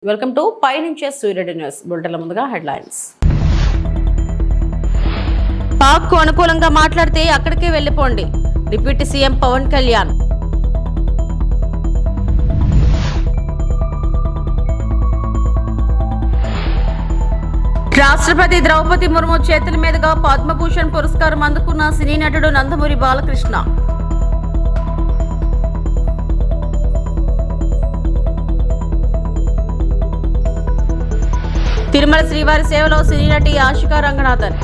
Welcome to పైనుంచే సూర్యుడి news బులెటిన్ల ముందుగా headlines. Pak కు అనుకూలంగా మాట్లాడితే అక్కడికే వెళ్లిపోండి, డిప్యూటీ సీఎం పవన్ కళ్యాణ్. రాష్ట్రపతి ద్రౌపది ముర్ము చేతుల మీదుగా పద్మభూషణ్ పురస్కారం అందుకున్న సినీ నటుడు నందమూరి బాలకృష్ణ. తిరుమల శ్రీవారి సేవలో సినీ నటి ఆశికా రంగనాథన్.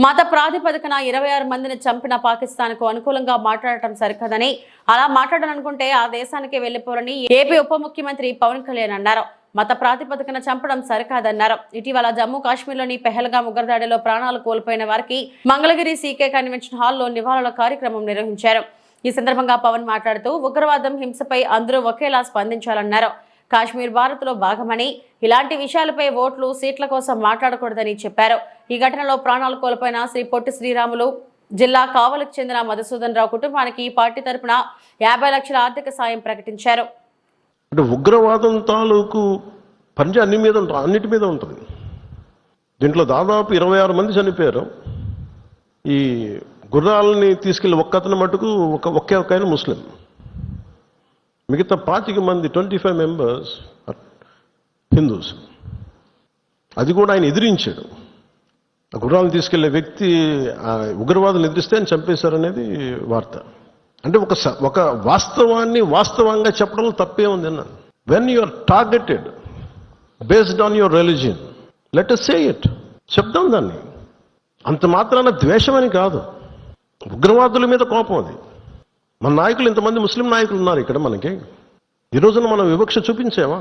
మత ప్రాతిపదికన 26 మందిని చంపిన పాకిస్తాన్ కు అనుకూలంగా మాట్లాడటం సరికాదని, అలా మాట్లాడాలనుకుంటే ఆ దేశానికి వెళ్లిపోరని ఏపీ ఉప ముఖ్యమంత్రి పవన్ కళ్యాణ్ అన్నారు. మత ప్రాతిపదికన చంపడం సరికాదన్నారు. ఇటీవల జమ్మూ కాశ్మీర్లోని పెహల్గాం ఉగ్రదాడిలో ప్రాణాలు కోల్పోయిన వారికి మంగళగిరి సీకే కన్వెన్షన్ హాల్లో నివాళుల కార్యక్రమం నిర్వహించారు. ఈ సందర్భంగా పవన్ మాట్లాడుతూ ఉగ్రవాదం, హింసపై అందరూ ఒకేలా స్పందించాలన్నారు. కాశ్మీర్ భారత్ లో భాగమని, ఇలాంటి విషయాలపై ఓట్లు, సీట్ల కోసం మాట్లాడకూడదని చెప్పారు. ఈ ఘటనలో ప్రాణాలు కోల్పోయిన శ్రీ పొట్టి శ్రీరాములు జిల్లా కావలికి చెందిన మధుసూదన్ రావు కుటుంబానికి పార్టీ తరపున 50 లక్షల ఆర్థిక సాయం ప్రకటించారు. అంటే ఉగ్రవాదం తాలూకు పంజ అన్నిటి మీద ఉంటుంది. దీంట్లో దాదాపు 26 మంది చనిపోయారు. ఈ గుర్రాలని తీసుకెళ్లి ఒక్కతను మటుకు ఒకే ఆయన ముస్లిం. మిగతా 25 మంది 25 మెంబర్స్ హిందూస్. అది కూడా ఆయన ఎదిరించాడు. ఆ గుర్రాలను తీసుకెళ్లే వ్యక్తి ఉగ్రవాదులు ఎదిరిస్తే ఆయన చంపేశారనేది వార్త. అంటే ఒక వాస్తవాన్ని వాస్తవంగా చెప్పడంలో తప్పే ఉంది అన్న. When you are targeted based on your religion, let us say it, చెప్దాం దాన్ని. అంత మాత్రాన ద్వేషం అని కాదు, ఉగ్రవాదుల మీద కోపం అది. మన నాయకులు, ఇంతమంది ముస్లిం నాయకులు ఉన్నారు ఇక్కడ మనకి. ఈ రోజున మనం వివక్ష చూపించామా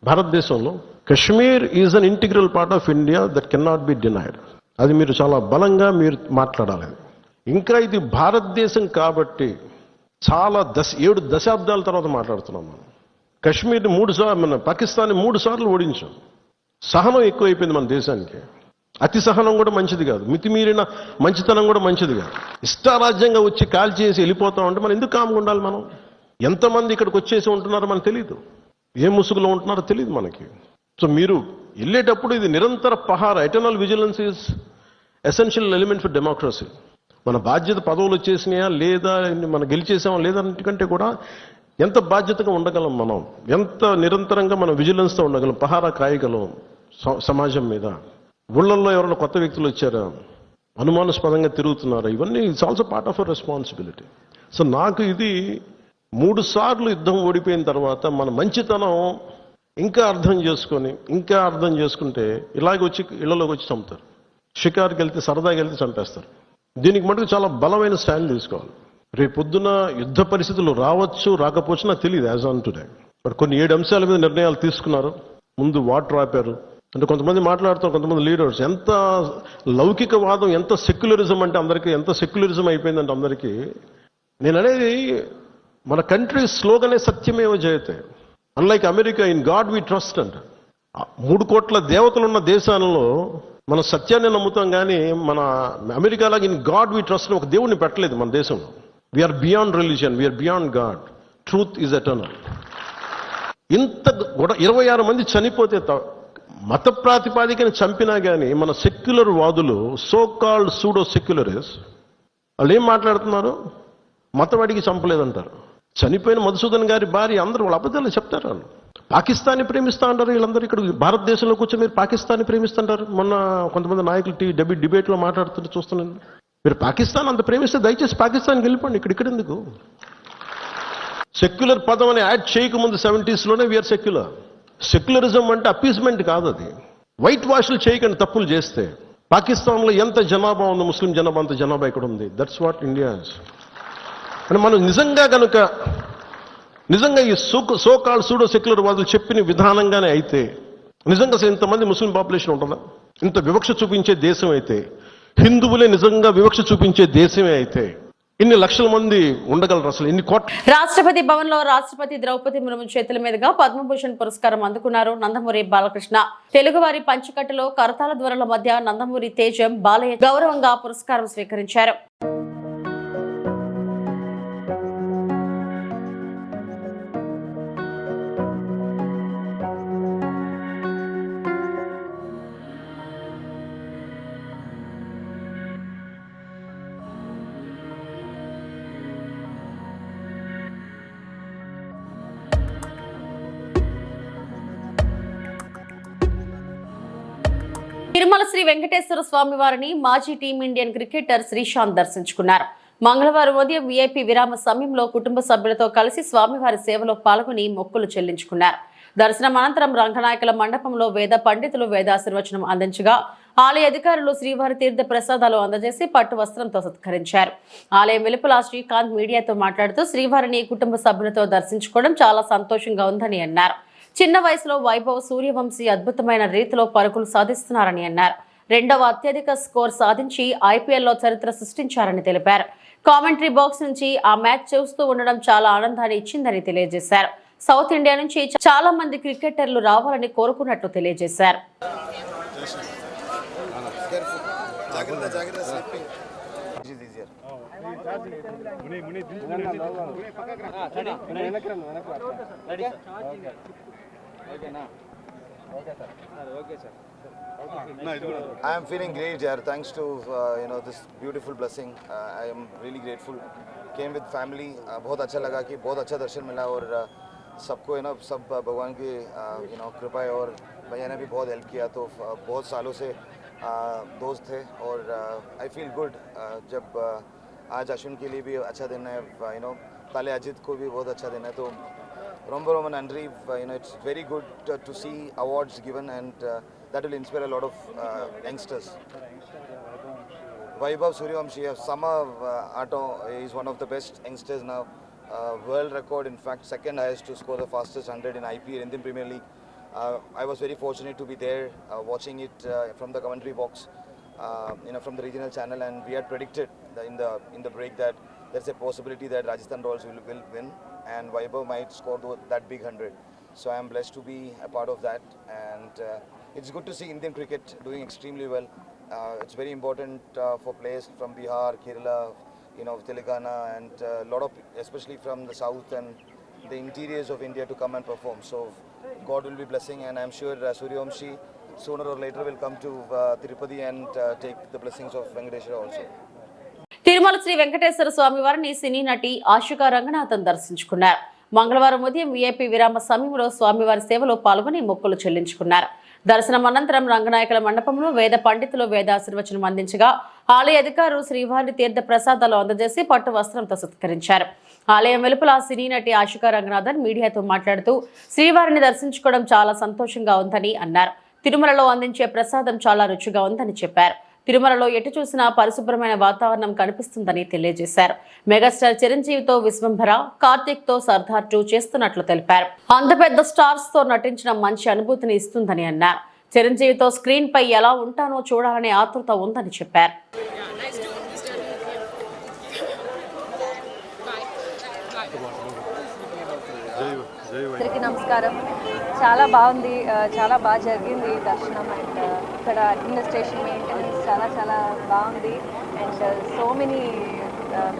భారతదేశంలో? Kashmir is an integral part of India that can not be denied. అది మీరు చాలా బలంగా మీరు మాట్లాడాలి. ఇంకా ఇది భారతదేశం కాబట్టి చాలా 7 దశాబ్దాల తర్వాత మాట్లాడుతున్నాం మనం. కశ్మీర్ని 3 సార్లు, మన పాకిస్తాన్ని 3 సార్లు ఓడించాం. సహనం ఎక్కువైపోయింది మన దేశానికి. అతి సహనం కూడా మంచిది కాదు, మితిమీరిన మంచితనం కూడా మంచిది కాదు. ఇష్టారాజ్యంగా వచ్చి కాల్ చేసి వెళ్ళిపోతా ఉంటే మనం ఎందుకు కామ్గా ఉండాలి? మనం ఎంతమంది ఇక్కడికి వచ్చేసి ఉంటున్నారో మనకు తెలియదు, ఏ ముసుగులో ఉంటున్నారో తెలియదు మనకి. సో మీరు వెళ్ళేటప్పుడు ఇది నిరంతర పహార, eternal vigilance is essential element for democracy. మన బాధ్యత పదవులు వచ్చేసినాయా లేదా, మనం గెలిచేసామా లేదా అన్నిటికంటే కూడా ఎంత బాధ్యతగా ఉండగలం మనం, ఎంత నిరంతరంగా మనం విజిలెన్స్తో ఉండగలం, పహారా కాయగలం సమాజం మీద. ఊళ్ళల్లో ఎవరైనా కొత్త వ్యక్తులు వచ్చారా, అనుమానాస్పదంగా తిరుగుతున్నారా, ఇవన్నీ it's also part of our responsibility. So నాకు ఇది 3 సార్లు యుద్ధం ఓడిపోయిన తర్వాత మన మంచితనం ఇంకా అర్థం చేసుకుంటే ఇలాగ వచ్చి ఇళ్లలోకి వచ్చి చంపుతారు. షికారుకి వెళ్తే, సరదాకి వెళ్తే చంపేస్తారు. దీనికి మటుకు చాలా బలమైన స్టాండ్ తీసుకోవాలి. రేపు పొద్దున యుద్ధ పరిస్థితులు రావచ్చు, రాకపోవచ్చు నాకు తెలియదు యాజ్ ఆన్ టుడే. బట్ కొన్ని 7 అంశాల మీద నిర్ణయాలు తీసుకున్నారు. ముందు వాటర్ ఆపారు. అంటే కొంతమంది మాట్లాడుతారు, కొంతమంది లీడర్స్, ఎంత లౌకికవాదం, ఎంత సెక్యులరిజం అంటే అందరికీ, ఎంత సెక్యులరిజం అయిపోయిందంటే అందరికీ. నేను అనేది మన కంట్రీ స్లోగనే సత్యమేవ జయతే. Unlike America, in God we trust అంట. 3 కోట్ల దేవతలు ఉన్న దేశాలలో మన సత్యాన్ని నమ్ముతాం, కానీ మన అమెరికాలాగా ఇన్ గాడ్ వి ట్రస్ట్ ఒక దేవుడిని పెట్టలేదు మన దేశంలో. We are beyond religion, we are beyond God, truth is eternal. ఇంత 26 మంది చనిపోతే మత ప్రాతిపాదికను చంపినా కానీ మన సెక్యులర్ వాదులు, సో కాల్డ్ సూడో సెక్యులరిస్, వాళ్ళు ఏం మాట్లాడుతున్నారు? మతవాడికి చంపలేదంటారు. చనిపోయిన మధుసూదన్ గారి భార్య, అందరూ వాళ్ళు అబద్ధాలు చెప్తారు. వాళ్ళు పాకిస్తాన్ని ప్రేమిస్తా అంటారు. వీళ్ళందరూ ఇక్కడ భారతదేశంలో కూర్చొని మీరు పాకిస్తాన్ని ప్రేమిస్తుంటారు. మొన్న కొంతమంది నాయకులు డిబేట్లో మాట్లాడుతుంటే చూస్తున్నాను. మీరు పాకిస్తాన్ అంత ప్రేమిస్తే దయచేసి పాకిస్తాన్కి వెళ్ళిపోండి, ఇక్కడ ఎందుకు? సెక్యులర్ పదం అని యాడ్ చేయకముందు 70s లోనే వీఆర్ సెక్యులర్. సెక్యులరిజం అంటే అపీస్మెంట్ కాదు, అది వైట్ వాష్లు చేయకండి. తప్పులు చేస్తే పాకిస్తాన్లో ఎంత జనాభా ఉంది, ముస్లిం జనాభా అంత జనాభా ఇక్కడ ఉంది. That's what India is. అని మనం నిజంగా ఈ సో కాల్డ్ సూడో సెక్యులర్ వాదులు చెప్పిన విధానంగానే అయితే నిజంగా ఇంతమంది ముస్లిం పాపులేషన్ ఉంటుందా? ఇంత వివక్ష చూపించే దేశం అయితే, హిందువులే నిజంగా వివక్ష చూపించే దేశమే అయితే ఇన్ని లక్షల మంది ఉండగలరు? అసలు ఎన్ని కోట్ల. రాష్ట్రపతి భవన్ లో రాష్ట్రపతి ద్రౌపది ముర్ము చేతుల మీదుగా పద్మభూషణ్ పురస్కారం అందుకున్నారు నందమూరి బాలకృష్ణ. తెలుగువారి పంచకట్టులో కరతాల ధ్వనుల మధ్య నందమూరి తేజం బాలయ్య గౌరవంగా పురస్కారం స్వీకరించారు. తిరుమల శ్రీ వెంకటేశ్వర స్వామి వారిని మాజీ టీమిండియన్ క్రికెటర్ శ్రీశాంత్ దర్శించుకున్నారు. మంగళవారం ఉదయం వీఐపీ విరామ సమయంలో కుటుంబ సభ్యులతో కలిసి స్వామివారి సేవలో పాల్గొని మొక్కులు చెల్లించుకున్నారు. దర్శనం అనంతరం రంగనాయకుల మండపంలో వేద పండితులు వేదాశీర్వచనం అందించగా ఆలయ అధికారులు శ్రీవారి తీర్థ ప్రసాదాలు అందజేసి పట్టు వస్త్రంతో సత్కరించారు. ఆలయం వెలుపల శ్రీకాంత్ మీడియాతో మాట్లాడుతూ శ్రీవారిని కుటుంబ సభ్యులతో దర్శించుకోవడం చాలా సంతోషంగా ఉందని అన్నారు. చిన్న వయసులో వైభవ్ సూర్యవంశీ అద్భుతమైన రీతిలో పరుగులు సాధిస్తున్నారని అన్నారు. రెండవ అత్యధిక స్కోర్ సాధించి ఐపీఎల్లో చరిత్ర సృష్టించారని తెలిపారు. కామెంటరీ బాక్స్ నుంచి ఆ మ్యాచ్ చూస్తూ ఉండడం చాలా ఆనందాన్ని ఇచ్చిందని తెలియజేశారు. సౌత్ ఇండియా నుంచి చాలా మంది క్రికెటర్లు రావాలని కోరుకున్నట్లు తెలియజేశారు. I am feeling great, yaar. Thanks to this beautiful blessing. I am really grateful. Came with family. बहुत अच्छा लगा कि बहुत अच्छा दर्शन मिला और सबको सब भगवान की कृपा है और भैया ने भी बहुत हेल्प किया. तो बहुत सालों से दोस्त थे और आई फील गुड जब आज अश्विन के लिए भी अच्छा दिन है. ताले अजित को भी बहुत अच्छा दिन है. तो Rombo Roman Andri, it's very good to see awards given and that will inspire a lot of youngsters. Vaibhav Suryavamshi, Sama Ato is one of the best youngsters now. World record, in fact, second highest to score the fastest 100 in IPL, Indian Premier League. I was very fortunate to be there watching it from the commentary box, from the regional channel, and we had predicted in the break that there's a possibility that Rajasthan Royals will win and Vaibhav might score that big 100. So I am blessed to be a part of that, and it's good to see Indian cricket doing extremely well. It's very important for players from Bihar, Kerala, Telangana, and a lot of, especially from the south and the interiors of India, to come and perform. So God will be blessing, and I'm sure Suryavamshi sooner or later will come to Tirupati and take the blessings of Venkateshwara also. Tirumala Shri Venkateswara స్వామి వారిని సినీ నటి ఆశికా రంగనాథన్ దర్శించుకున్నారు. మంగళవారం ఉదయం VIP విరామ సమయంలో స్వామివారి సేవలో పాల్గొని మొక్కులు చెల్లించుకున్నారు. దర్శనం అనంతరం రంగనాయకుల మండపంలో వేద పండితులు వేదాశీర్వచనం అందించగా ఆలయ అధికారులు శ్రీవారి తీర్థ ప్రసాదాలు అందజేసి పట్టు వస్త్రంతో సత్కరించారు. ఆలయం వెలుపల సినీ నటి ఆశికా రంగనాథన్ మీడియాతో మాట్లాడుతూ శ్రీవారిని దర్శించుకోవడం చాలా సంతోషంగా ఉందని అన్నారు. తిరుమలలో అందించే ప్రసాదం చాలా రుచిగా ఉందని చెప్పారు. తిరుమలలో ఎటు చూసినా పరిశుభ్రమైన వాతావరణం కనిపిస్తుందని తెలియజేశారు. మెగాస్టార్ చిరంజీవితో విశ్వంభర, కార్తిక్ తో సర్దార్ 2 చేస్తున్నట్లు తెలిపారు. అంత పెద్ద స్టార్స్ తో నటించడం మంచి అనుభూతిని ఇస్తుందని అన్నారు. చిరంజీవితో స్క్రీన్ పై ఎలా ఉంటానో చూడాలనే ఆతృత ఉందని చెప్పారు. అందరికీ నమస్కారం. చాలా బాగుంది, చాలా బాగా జరిగింది దర్శనం. అండ్ ఇక్కడ అడ్మినిస్ట్రేషన్ మెయింటెనెన్స్ చాలా బాగుంది. And so many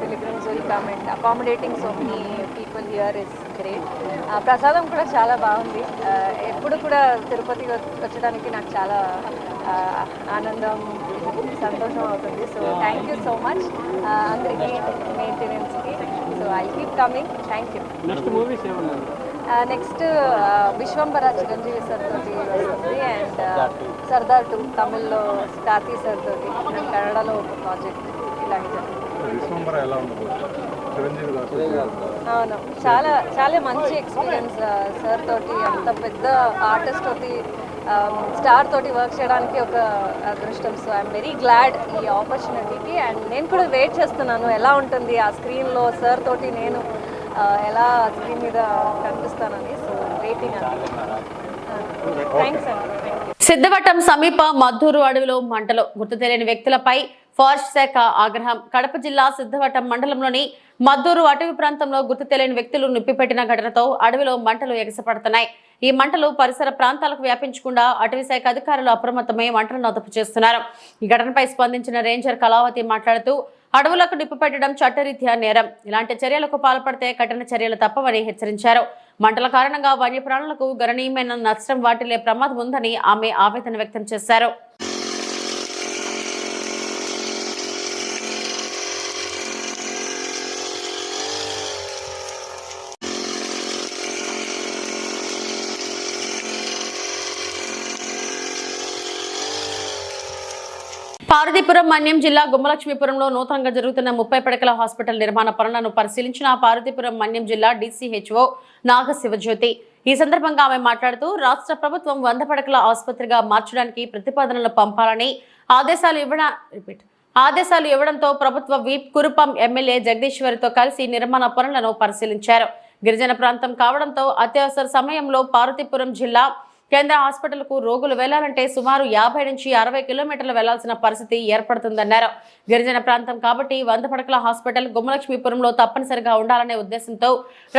pilgrims will come and accommodating so many people here is great. ప్రసాదం కూడా చాలా బాగుంది. ఎప్పుడు కూడా తిరుపతి వచ్చడానికి నాకు చాలా ఆనందం, సంతోషం అవుతుంది. So thank you so much అందరికీ, మెయింటెనెన్స్కి. So I keep coming. Thank you. Next Vishwambhara Chiranjeevi sir తోటి వస్తుంది అండ్ సర్దార్ 2 తమిళ్లో కార్తీ సార్ తోటి, కన్నడలో ఒక ప్రాజెక్ట్ ఇలాగే జరుగుతుంది. అవును, చాలా మంచి ఎక్స్పీరియన్స్ సార్ తోటి, అంత పెద్ద ఆర్టిస్ట్ తోటి, స్టార్ తోటి వర్క్ చేయడానికి ఒక అదృష్టం. సో ఐఎమ్ వెరీ గ్లాడ్ ఈ ఆపర్చునిటీకి. అండ్ నేను కూడా వెయిట్ చేస్తున్నాను ఎలా ఉంటుంది ఆ స్క్రీన్లో సార్ తోటి నేను ఎలా స్క్రీన్ మీద కనిపిస్తానని. సో వెయిటింగ్ అండి. థ్యాంక్స్ అండి. సిద్ధవటం సమీప మద్దూరు అడవిలో మంటలు, గుర్తు తెలియని వ్యక్తులపై ఫారెస్ట్ శాఖ ఆగ్రహం. కడప జిల్లా సిద్ధవటం మండలంలోని మద్దూరు అటవీ ప్రాంతంలో గుర్తు తెలియని వ్యక్తులు నిప్పిపెట్టిన ఘటనతో అడవిలో మంటలు ఎగసిపడుతున్నాయి. ఈ మంటలు పరిసర ప్రాంతాలకు వ్యాపించకుండా అటవీ శాఖ అధికారులు అప్రమత్తమై మంటలను అదుపు చేస్తున్నారు. ఈ ఘటనపై స్పందించిన రేంజర్ కళావతి మాట్లాడుతూ అడవులకు నిప్పు పెట్టడం చట్టరీత్యా నేరం. ఇలాంటి చర్యలకు పాల్పడితే కఠిన చర్యలు తప్పవని హెచ్చరించారు. మంటల కారణంగా వన్యప్రాణులకు గణనీయమైన నష్టం వాటిల్లే ప్రమాదం ఉందని ఆమె ఆవేదన వ్యక్తం చేశారు. పార్వతీపురం మన్యం జిల్లా గుమ్మలక్ష్మీపురంలో నూతనంగా జరుగుతున్న 30 పడకల హాస్పిటల్ నిర్మాణ పనులను పరిశీలించిన పార్వతీపురం మన్యం జిల్లా DCHO నాగశివజ్యోతి. ఈ సందర్భంగా ఆమె మాట్లాడుతూ రాష్ట్ర ప్రభుత్వం 100 పడకల ఆసుపత్రిగా మార్చడానికి ప్రతిపాదనలు పంపాలని ఆదేశాలు ఇవ్వడంతో ప్రభుత్వ వీప్ కురుపం ఎమ్మెల్యే జగదీశ్వరితో కలిసి నిర్మాణ పనులను పరిశీలించారు. గిరిజన ప్రాంతం కావడంతో అత్యవసర సమయంలో పార్వతీపురం జిల్లా కేంద్ర హాస్పిటల్కు రోగులు వెళ్లాలంటే సుమారు 50 నుంచి 60 కిలోమీటర్లు వెళ్లాల్సిన పరిస్థితి ఏర్పడుతుందన్నారు. గిరిజన ప్రాంతం కాబట్టి 100 పడకల హాస్పిటల్ గుమ్మలక్ష్మీపురంలో తప్పనిసరిగా ఉండాలనే ఉద్దేశంతో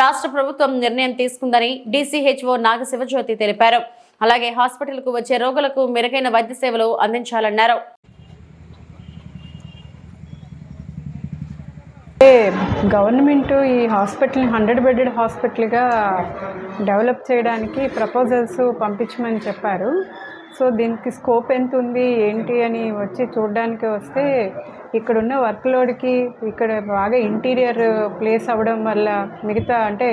రాష్ట్ర ప్రభుత్వం నిర్ణయం తీసుకుందని DCHO నాగశివజ్యోతి తెలిపారు. అలాగే హాస్పిటల్కు వచ్చే రోగులకు మెరుగైన వైద్య సేవలు అందించాలన్నారు. గవర్నమెంట్ ఈ హాస్పిటల్ని 100 బెడెడ్ హాస్పిటల్గా డెవలప్ చేయడానికి ప్రపోజల్స్ పంపించమని చెప్పారు. సో దీనికి స్కోప్ ఎంత ఉంది ఏంటి అని వచ్చి చూడడానికి వస్తే ఇక్కడున్న వర్క్ లోడ్కి ఇక్కడ బాగా ఇంటీరియర్ ప్లేస్ అవ్వడం వల్ల మిగతా అంటే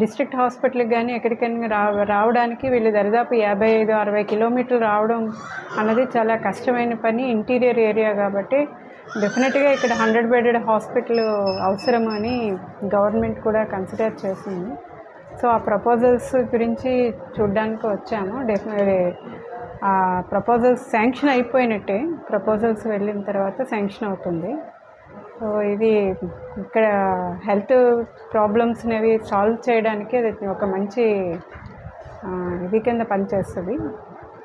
డిస్ట్రిక్ట్ హాస్పిటల్కి కానీ ఎక్కడికైనా రావడానికి వీళ్ళు దరిదాపు 55-60 కిలోమీటర్లు రావడం అన్నది చాలా కష్టమైన పని ఇంటీరియర్ ఏరియా కాబట్టి డెఫినెట్గా ఇక్కడ 100 బెడెడ్ హాస్పిటల్ అవసరం అని గవర్నమెంట్ కూడా కన్సిడర్ చేసింది. సో ఆ ప్రపోజల్స్ గురించి చూడడానికి వచ్చాము. డెఫినెట్లీ ఆ ప్రపోజల్స్ శాంక్షన్ అయిపోయినట్టే, ప్రపోజల్స్ వెళ్ళిన తర్వాత శాంక్షన్ అవుతుంది. సో ఇది ఇక్కడ హెల్త్ ప్రాబ్లమ్స్ అనేవి సాల్వ్ చేయడానికి అది ఒక మంచి ఇది కింద పనిచేస్తుంది.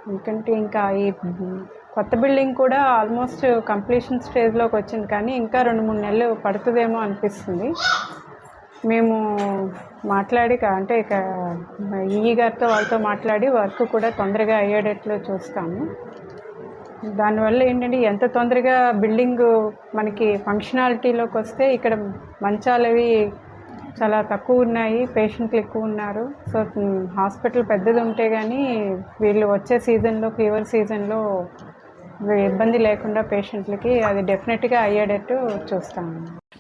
ఎందుకంటే ఇంకా ఈ కొత్త బిల్డింగ్ కూడా ఆల్మోస్ట్ కంప్లీషన్ స్టేజ్లోకి వచ్చింది, కానీ ఇంకా 2-3 నెలలు పడుతుందేమో అనిపిస్తుంది. మేము మాట్లాడి అంటే ఇక ఈఈ గారితో వాళ్ళతో మాట్లాడి వర్క్ కూడా తొందరగా అయ్యేటట్లు చూస్తాము. దానివల్ల ఏంటంటే ఎంత తొందరగా బిల్డింగ్ మనకి ఫంక్షనాలిటీలోకి వస్తే ఇక్కడ మంచాలవి చాలా తక్కువ ఉన్నాయి, పేషెంట్లు ఎక్కువ ఉన్నారు. సో హాస్పిటల్ పెద్దది ఉంటే కానీ వీళ్ళు వచ్చే సీజన్లో ఫీవర్ సీజన్లో ఇబ్బంది లేకుండా పేషెంట్లకి అది డెఫినెట్గా అయ్యేటట్టు చూస్తాము.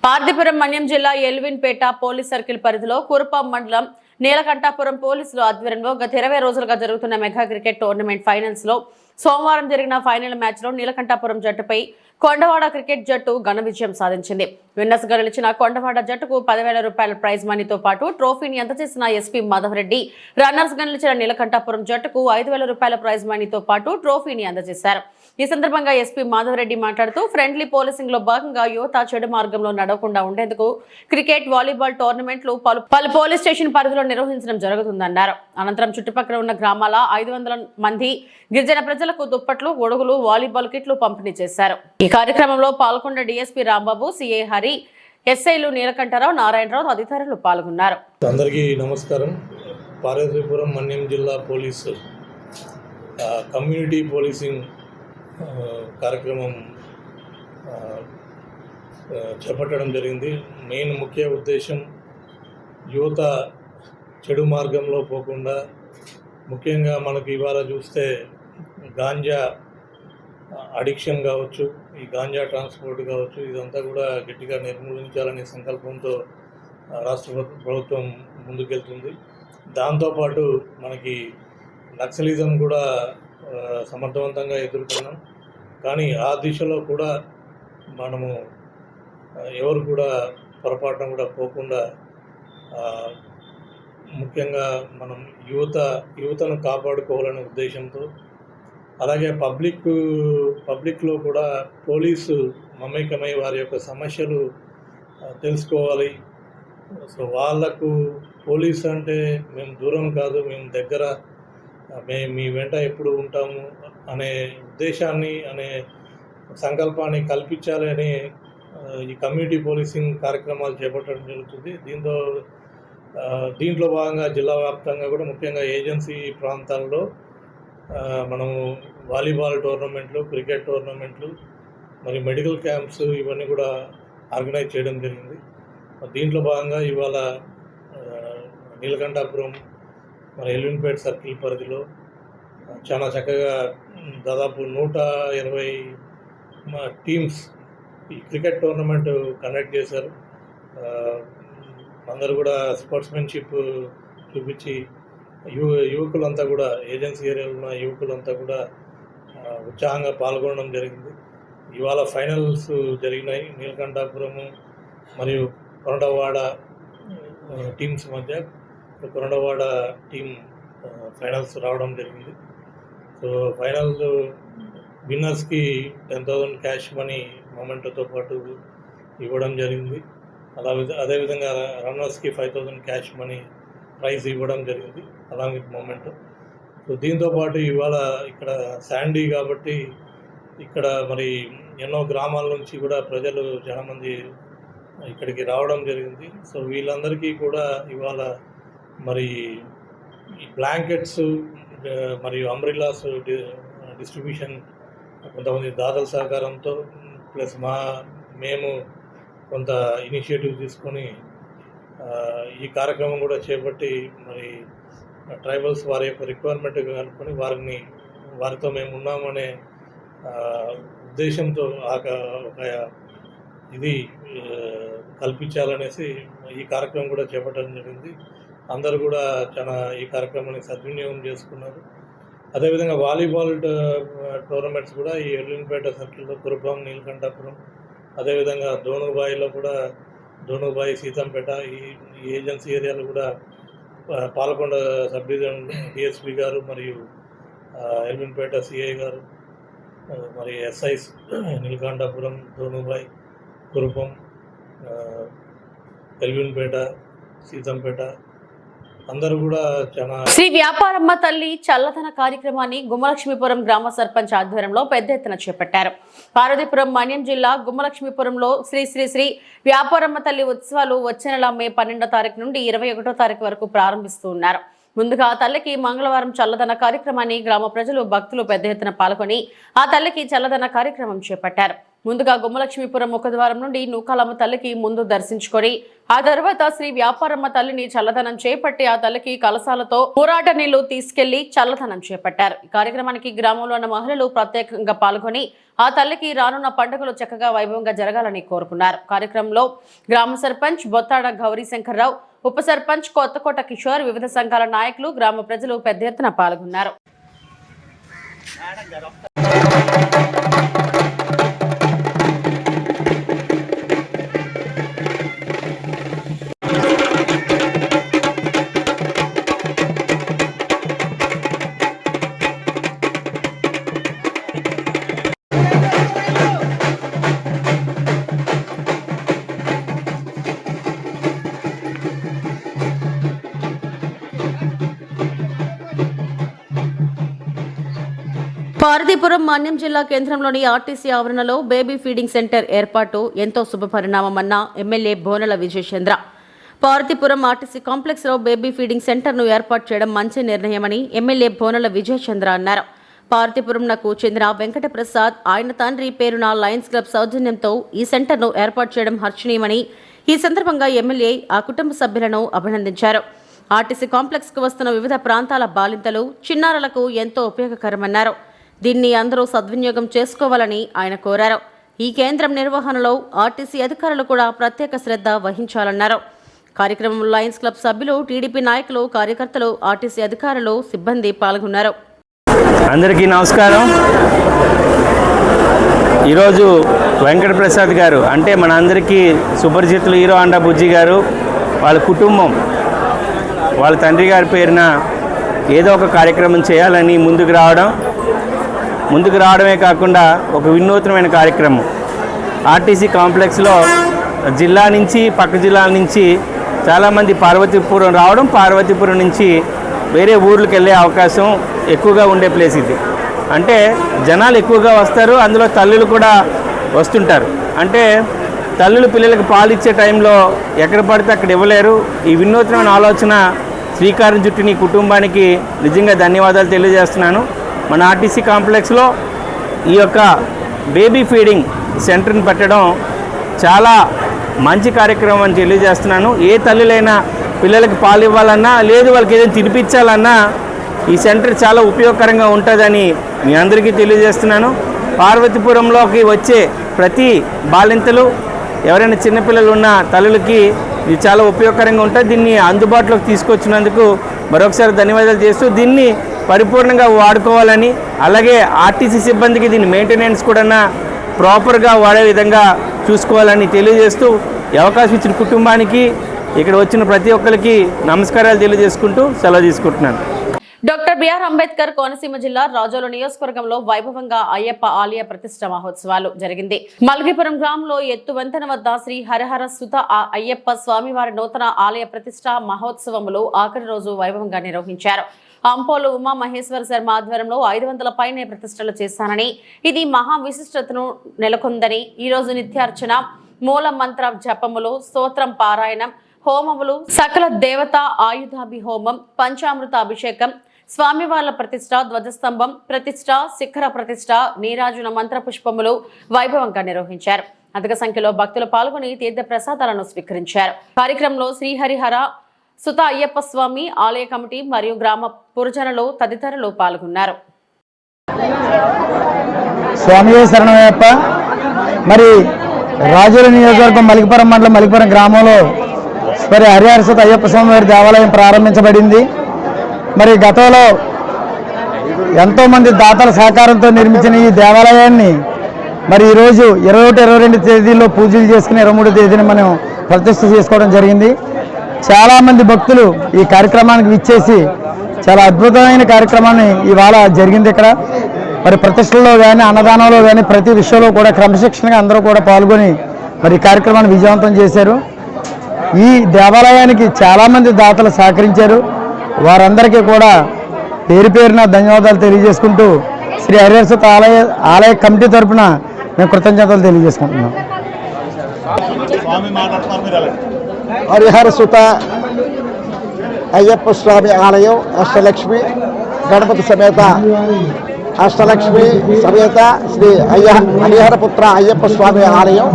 పార్వతీపురం మన్యం జిల్లా ఎల్విన్పేట పోలీస్ సర్కిల్ పరిధిలో కురుపం మండలం నీలకంఠాపురం పోలీసులు ఆధ్వర్యంలో గత 20 రోజులుగా జరుగుతున్న మెగా క్రికెట్ టోర్నమెంట్ ఫైనల్స్ లో సోమవారం జరిగిన ఫైనల్ మ్యాచ్ లో నీలకంఠాపురం జట్టుపై కొండవాడ క్రికెట్ జట్టు ఘన విజయం సాధించింది. విన్నర్స్ గా నిలిచిన కొండవాడ జట్టుకు 10,000 రూపాయల ప్రైజ్ మనీతో పాటు ట్రోఫీని అందజేసిన ఎస్పీ మాధవరెడ్డి, రన్నర్స్ గా నిలిచిన నీలకంఠాపురం జట్టుకు 5,000 రూపాయల ప్రైజ్ మనీతో పాటు ట్రోఫీని అందజేశారు. ఈ సందర్భంగా ఎస్పీ మాధవరెడ్డి మాట్లాడుతూ ఫ్రెండ్లీ పోలీసింగ్ లో భాగంగా యువత చెడు మార్గంలో నడవకుండా ఉండేందుకు క్రికెట్, వాలీబాల్ టోర్నమెంట్లు పలు పోలీస్ స్టేషన్ పరిధిలో నిర్వహించడం జరుగుతుందన్నారు. అనంతరం చుట్టుపక్కల ఉన్న గ్రామాల 500 మంది గిరిజన ప్రజలకు దుప్పట్లు, గొడుగులు, వాలీబాల్ కిట్లు పంపిణీ చేశారు. ఈ కార్యక్రమంలో పాల్గొన్న డీఎస్పీ రాంబాబు, సిఐ హరి, ఎస్ఐలు నీలకంఠరావు, నారాయణరావు తదితరులు పాల్గొన్నారు. అందరికీ నమస్కారం. పార్వతీపురం మన్యం జిల్లా పోలీసు కమ్యూనిటీ పోలీసింగ్ కార్యక్రమం చేపట్టడం జరిగింది. మెయిన్ ముఖ్య ఉద్దేశం యువత చెడు మార్గంలో పోకుండా, ముఖ్యంగా మనకు ఇవాళ చూస్తే గాంజా అడిక్షన్ కావచ్చు, ఈ గాంజా ట్రాన్స్పోర్ట్ కావచ్చు, ఇదంతా కూడా గట్టిగా నిర్మూలించాలనే సంకల్పంతో రాష్ట్ర ప్రభుత్వం ముందుకెళ్తుంది. దాంతోపాటు మనకి నక్సలిజం కూడా సమర్థవంతంగా ఎదుర్కొన్నాం. కానీ ఆ దిశలో కూడా మనము ఎవరు కూడా పొరపాటున కూడా పోకుండా ముఖ్యంగా మనం యువతను కాపాడుకోవాలనే ఉద్దేశంతో, అలాగే పబ్లిక్లో కూడా పోలీసు మమేకమై వారి యొక్క సమస్యలు తెలుసుకోవాలి. సో వాళ్లకు పోలీసు అంటే మేము దూరం కాదు, మేము దగ్గర, మేము మీ వెంట ఎప్పుడు ఉంటాము అనే ఉద్దేశాన్ని, అనే సంకల్పాన్ని కల్పించాలని ఈ కమ్యూనిటీ పోలీసింగ్ కార్యక్రమాలు చేపట్టడం జరుగుతుంది. దీంట్లో భాగంగా జిల్లా వ్యాప్తంగా కూడా ముఖ్యంగా ఏజెన్సీ ప్రాంతాల్లో మనము వాలీబాల్ టోర్నమెంట్లు, క్రికెట్ టోర్నమెంట్లు, మరి మెడికల్ క్యాంప్స్ ఇవన్నీ కూడా ఆర్గనైజ్ చేయడం జరిగింది. దీంట్లో భాగంగా ఇవాళ నీలకంఠాపురం మన ఎల్విన్పేట సర్కిల్ పరిధిలో చాలా చక్కగా దాదాపు 120 టీమ్స్ ఈ క్రికెట్ టోర్నమెంట్ కండక్ట్ చేశారు. అందరూ కూడా స్పోర్ట్స్మెన్షిప్ చూపించి యువకులంతా కూడా, ఏజెన్సీ ఏరియాలో ఉన్న యువకులంతా కూడా ఉత్సాహంగా పాల్గొనడం జరిగింది. ఇవాళ ఫైనల్స్ జరిగినాయి. నీలకంఠాపురము మరియు కొరడవాడ టీమ్స్ మధ్య కొరడవాడ టీం ఫైనల్స్ రావడం జరిగింది. సో ఫైనల్ విన్నర్స్కి 10,000 క్యాష్ మనీ మొమెంటోతో పాటు ఇవ్వడం జరిగింది. అదేవిధంగా రన్నర్స్కి 5,000 క్యాష్ మనీ ప్రైజ్ ఇవ్వడం జరిగింది అలాంగ్ విత్ మొమెంటో. సో దీంతోపాటు ఇవాళ ఇక్కడ శాండీ కాబట్టి ఇక్కడ మరి ఎన్నో గ్రామాల నుంచి కూడా ప్రజలు చాలామంది ఇక్కడికి రావడం జరిగింది. సో వీళ్ళందరికీ కూడా ఇవాళ మరి ఈ బ్లాంకెట్స్ మరియు అంబ్రిల్లాస్ డిస్ట్రిబ్యూషన్ కొంతమంది దాతల సహకారంతో ప్లస్ మేము కొంత ఇనిషియేటివ్ తీసుకొని ఈ కార్యక్రమం కూడా చేపట్టి మరి ట్రైబల్స్ వారి యొక్క రిక్వైర్మెంట్ కనుక్కొని వారితో మేము ఉన్నామనే ఉద్దేశంతో ఒక ఇది కల్పించాలనేసి ఈ కార్యక్రమం కూడా చేపట్టడం జరిగింది. అందరూ కూడా చాలా ఈ కార్యక్రమాన్ని సద్వినియోగం చేసుకున్నారు. అదేవిధంగా వాలీబాల్ టోర్నమెంట్స్ కూడా ఈ ఎల్లింపేట సర్కిల్లో కురుపం, నీలకంఠాపురం, అదేవిధంగా దోనుబాయిలో కూడా దోనుబాయి, సీతంపేట ఈ ఏజెన్సీ ఏరియాలో కూడా పాలకొండ సబ్ డివిజన్ డిఎస్పీ గారు మరియు ఎల్లింపేట సిఐ గారు మరి ఎస్ఐస్ నీలకంఠాపురం, దోనుబాయి, కురుపం, ఎల్విన్పేట, సీతంపేట అందరూ కూడా చాలా. శ్రీ వ్యాపారమ్మ తల్లి చల్లదన కార్యక్రమాన్ని గుమ్మలక్ష్మీపురం గ్రామ సర్పంచ్ ఆధ్వర్యంలో పెద్ద ఎత్తున చేపట్టారు. పార్వతీపురం మన్యం జిల్లా గుమ్మలక్ష్మీపురంలో శ్రీ శ్రీ శ్రీ వ్యాపారమ్మ తల్లి ఉత్సవాలు వచ్చే నెల మే 12వ తారీఖు నుండి 21వ తారీఖు వరకు ప్రారంభిస్తూ ఉన్నారు. ముందుగా ఆ తల్లికి మంగళవారం చల్లదన కార్యక్రమాన్ని గ్రామ ప్రజలు భక్తులు పెద్ద ఎత్తున పాల్గొని ఆ తల్లికి చల్లదన కార్యక్రమం చేపట్టారు. ముందుగా గుమ్మలక్ష్మీపురం ముఖద్వారం నుండి నూకాలమ్మ తల్లికి ముందు దర్శించుకొని ఆ తర్వాత శ్రీ వ్యాపారమ్మ తల్లిని చల్లదనం చేపట్టి ఆ తల్లికి కలశాలతో పోరాట నీళ్లు తీసుకెళ్లి చల్లదనం చేపట్టారు. ఈ కార్యక్రమానికి గ్రామంలో ఉన్న మహిళలు ప్రత్యేకంగా పాల్గొని ఆ తల్లికి రానున్న పండుగలు చక్కగా వైభవంగా జరగాలని కోరుకున్నారు. కార్యక్రమంలో గ్రామ సర్పంచ్ బొత్తాడ గౌరీ శంకర్రావు, ఉప సర్పంచ్ కొత్తకోట కిషోర్, వివిధ సంఘాల నాయకులు, గ్రామ ప్రజలు పెద్ద ఎత్తున పాల్గొన్నారు. పార్వతీపురం మన్యం జిల్లా కేంద్రంలోని ఆర్టీసీ ఆవరణలో బేబీ ఫీడింగ్ సెంటర్ ఏర్పాటు ఎంతో శుభపరిణామమన్న MLA Bonala Vijayachandra. Parvathipuram RTC complex లో బేబీ ఫీడింగ్ సెంటర్ను ఏర్పాటు చేయడం మంచి నిర్ణయమని ఎమ్మెల్యే బోనల విజయచంద్ర అన్నారు. పార్వతీపురంకు చెందిన వెంకటప్రసాద్ ఆయన తండ్రి పేరున లయన్స్ క్లబ్ సౌజన్యంతో ఈ సెంటర్ను ఏర్పాటు చేయడం హర్షణీయమని ఈ సందర్భంగా ఎమ్మెల్యే ఆ కుటుంబ సభ్యులను అభినందించారు. ఆర్టీసీ కాంప్లెక్స్ కు వస్తున్న వివిధ ప్రాంతాల బాలింతలు, చిన్నారులకు ఎంతో ఉపయోగకరమన్నారు. దీన్ని అందరూ సద్వినియోగం చేసుకోవాలని ఆయన కోరారు. ఈ కేంద్రం నిర్వహణలో ఆర్టీసీ అధికారులు కూడా ప్రత్యేక శ్రద్ధ వహించాలన్నారు. కార్యక్రమంలో లయన్స్ క్లబ్ సభ్యులు, టీడీపీ నాయకులు, కార్యకర్తలు, ఆర్టీసీ అధికారులు, సిబ్బంది పాల్గొన్నారు. అందరికీ నమస్కారం. ఈరోజు వెంకటప్రసాద్ గారు అంటే మన అందరికీ సుపరిచితులు హీరో హోండా బుజ్జి గారు వాళ్ళ కుటుంబం వాళ్ళ తండ్రి గారి పేరున ఏదో ఒక కార్యక్రమం చేయాలని ముందుకు రావడమే కాకుండా ఒక వినూత్నమైన కార్యక్రమం ఆర్టీసీ కాంప్లెక్స్లో జిల్లా నుంచి పక్క జిల్లాల నుంచి చాలామంది పార్వతీపురం రావడం, పార్వతీపురం నుంచి వేరే ఊర్లకు వెళ్ళే అవకాశం ఎక్కువగా ఉండే ప్లేస్ ఇది. అంటే జనాలు ఎక్కువగా వస్తారు, అందులో తల్లులు కూడా వస్తుంటారు. అంటే తల్లులు పిల్లలకు పాలు ఇచ్చే టైంలో ఎక్కడ పడితే అక్కడ ఇవ్వలేరు. ఈ వినూత్నమైన ఆలోచన శ్రీకారం చుట్టిన ఈ కుటుంబానికి నిజంగా ధన్యవాదాలు తెలియజేస్తున్నాను. మన ఆర్టీసీ కాంప్లెక్స్లో ఈ యొక్క బేబీ ఫీడింగ్ సెంటర్ని పెట్టడం చాలా మంచి కార్యక్రమం అని తెలియజేస్తున్నాను. ఏ తల్లులైనా పిల్లలకి పాలు ఇవ్వాలన్నా, లేదు వాళ్ళకి ఏదైనా తినిపించాలన్నా ఈ సెంటర్ చాలా ఉపయోగకరంగా ఉంటుందని మీ అందరికీ తెలియజేస్తున్నాను. పార్వతీపురంలోకి వచ్చే ప్రతి బాలింతలు, ఎవరైనా చిన్నపిల్లలు ఉన్న తల్లులకి ఇది చాలా ఉపయోగకరంగా ఉంటుంది. దీన్ని అందుబాటులోకి తీసుకొచ్చినందుకు మరొకసారి ధన్యవాదాలు చేస్తూ దీన్ని పరిపూర్ణంగా వాడుకోవాలని, అలాగే ఆర్టీసీ సిబ్బందికి దీని మెయింటెనెన్స్ కూడా ప్రాపర్గా వాడే విధంగా చూసుకోవాలని తెలియజేస్తూ ఈ అవకాశం ఇచ్చిన కుటుంబానికి ఇక్కడ వచ్చిన ప్రతి ఒక్కరికి నమస్కారాలు తెలియజేసుకుంటూ సెలవు తీసుకుంటున్నాను. డాక్టర్ బిఆర్ అంబేద్కర్ కోనసీమ జిల్లా రాజోలు నియోజకవర్గంలో వైభవంగా అయ్యప్ప ఆలయ ప్రతిష్ట మహోత్సవాలు జరిగింది. మల్గిపురం గ్రామంలో ఎత్తు వంతెన వద్ద శ్రీ హరిహర సుత అయ్యప్ప స్వామివారి నూతన ఆలయ ప్రతిష్ట మహోత్సవములు ఆఖరి రోజు వైభవంగా నిర్వహించారు. అంపోలు ఉమా మహేశ్వర శర్మ ఆధ్వర్యంలో 500 పైనే ప్రతిష్టలు చేశానని, ఇది మహా విశిష్టతను నెలకొందని, ఈ రోజు నిత్యార్చన, మూల మంత్ర జపములు, స్తోత్రం పారాయణం, హోమములు, సకల దేవత ఆయుధాభి హోమం, పంచామృత అభిషేకం, స్వామివార్ల ప్రతిష్ట, ధ్వజస్తంభం ప్రతిష్ట, శిఖర ప్రతిష్ట, నీరాజున మంత్ర పుష్పములు వైభవంగా నిర్వహించారు. అధిక సంఖ్యలో భక్తులు పాల్గొని తీర్థ ప్రసాదాలను స్వీకరించారు. కార్యక్రమంలో శ్రీహరిహర సుత అయ్యప్ప స్వామి ఆలయ కమిటీ మరియు గ్రామ పురజనులు తదితరులు పాల్గొన్నారు. స్వామి శరణమయ్యప్ప. మరి రాజోలు నియోజకవర్గం మలికిపురం మండలం మలికిపురం గ్రామంలో మరి హరిహర సుత అయ్యప్ప స్వామి వారి దేవాలయం ప్రారంభించబడింది. మరి గతంలో ఎంతోమంది దాతల సహకారంతో నిర్మించిన ఈ దేవాలయాన్ని మరి ఈరోజు 21, 22 తేదీల్లో పూజలు చేసుకుని 23వ తేదీని మనం ప్రతిష్ఠ చేసుకోవడం జరిగింది. చాలామంది భక్తులు ఈ కార్యక్రమానికి విచ్చేసి చాలా అద్భుతమైన కార్యక్రమాన్ని ఇవాళ జరిగింది. ఇక్కడ మరి ప్రతిష్టలో కానీ అన్నదానంలో కానీ ప్రతి విషయంలో కూడా క్రమశిక్షణగా అందరూ కూడా పాల్గొని మరి ఈ కార్యక్రమాన్ని విజయవంతం చేశారు. ఈ దేవాలయానికి చాలామంది దాతలు సహకరించారు. వారందరికీ కూడా పేరు పేరున ధన్యవాదాలు తెలియజేసుకుంటూ శ్రీ హరిహర సుత ఆలయ కమిటీ తరఫున మేము కృతజ్ఞతలు తెలియజేసుకుంటున్నాం. హరిహర సుత అయ్యప్ప స్వామి ఆలయం అష్టలక్ష్మి గణపతి సమేత అష్టలక్ష్మి సమేత శ్రీ హరిహరపుత్ర అయ్యప్ప స్వామి ఆలయం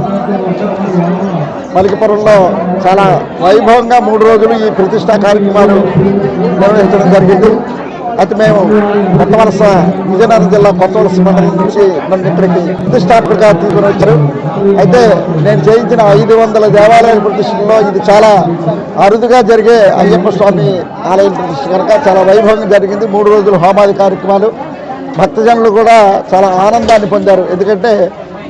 మలికిపురంలో చాలా వైభవంగా 3 రోజులు ఈ ప్రతిష్టా కార్యక్రమాలు నిర్వహించడం జరిగింది. అయితే మేము కొత్త వలస విజయనగరం జిల్లా కొత్త వలస మండలం నుంచి నన్ను ఇక్కడికి ప్రతిష్టాత్మకంగా తీసుకుని వచ్చారు. అయితే నేను చేయించిన 500 దేవాలయాల ప్రతిష్టలో ఇది చాలా అరుదుగా జరిగే అయ్యప్ప స్వామి ఆలయం ప్రతిష్ట కనుక చాలా వైభవంగా జరిగింది. 3 రోజులు హోమాది కార్యక్రమాలు, భక్తజనులు కూడా చాలా ఆనందాన్ని పొందారు. ఎందుకంటే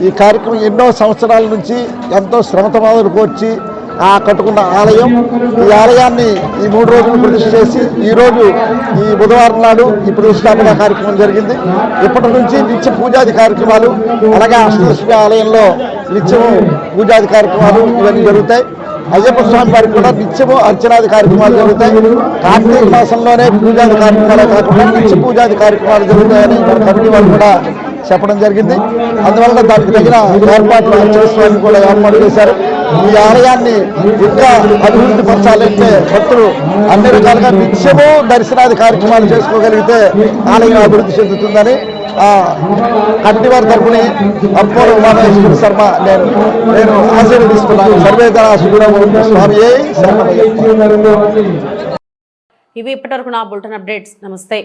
ఈ కార్యక్రమం ఎన్నో సంవత్సరాల నుంచి ఎంతో శ్రమతో మొదలు కోర్చి కట్టుకున్న ఆలయం. ఈ ఆలయాన్ని ఈ 3 రోజులు ప్రతిష్ఠ చేసి ఈరోజు ఈ బుధవారం నాడు ఈ ప్రతిష్టాపన కార్యక్రమం జరిగింది. ఇప్పటి నుంచి నిత్య పూజాది కార్యక్రమాలు, అలాగే అష్టలక్ష్మి ఆలయంలో నిత్యము పూజాది కార్యక్రమాలు ఇవన్నీ జరుగుతాయి. అయ్యప్ప స్వామి వారికి కూడా నిత్యము అర్చనాది కార్యక్రమాలు జరుగుతాయి. కార్తీక మాసంలోనే పూజాది కార్యక్రమాలు కాకుండా నిత్య పూజాది కార్యక్రమాలు జరుగుతాయని మన కమిటీ వాళ్ళు కూడా చెప్పడం జరిగింది. అందువల్ల దానికి తగిన ఏర్పాట్లు అర్చన స్వామి కూడా ఏర్పాటు చేశారు. ఈ ఆలయాన్ని ఇంకా అభివృద్ధి పరచాలంటే భక్తులు అన్ని రకాలుగా నిత్యము దర్శనాది కార్యక్రమాలు చేసుకోగలిగితే ఆలయం అభివృద్ధి చెందుతుందని కమిటీ వారి తరఫున అప్పోల ఉమామహేశ్వర శర్మ నేను ఆశీర్వదిస్తున్నాను. సర్వేదన స్వామి శరణమయ్యప్ప. ఇవి ఇప్పటివరకు నా బులెటిన్ అప్డేట్స్. నమస్తే.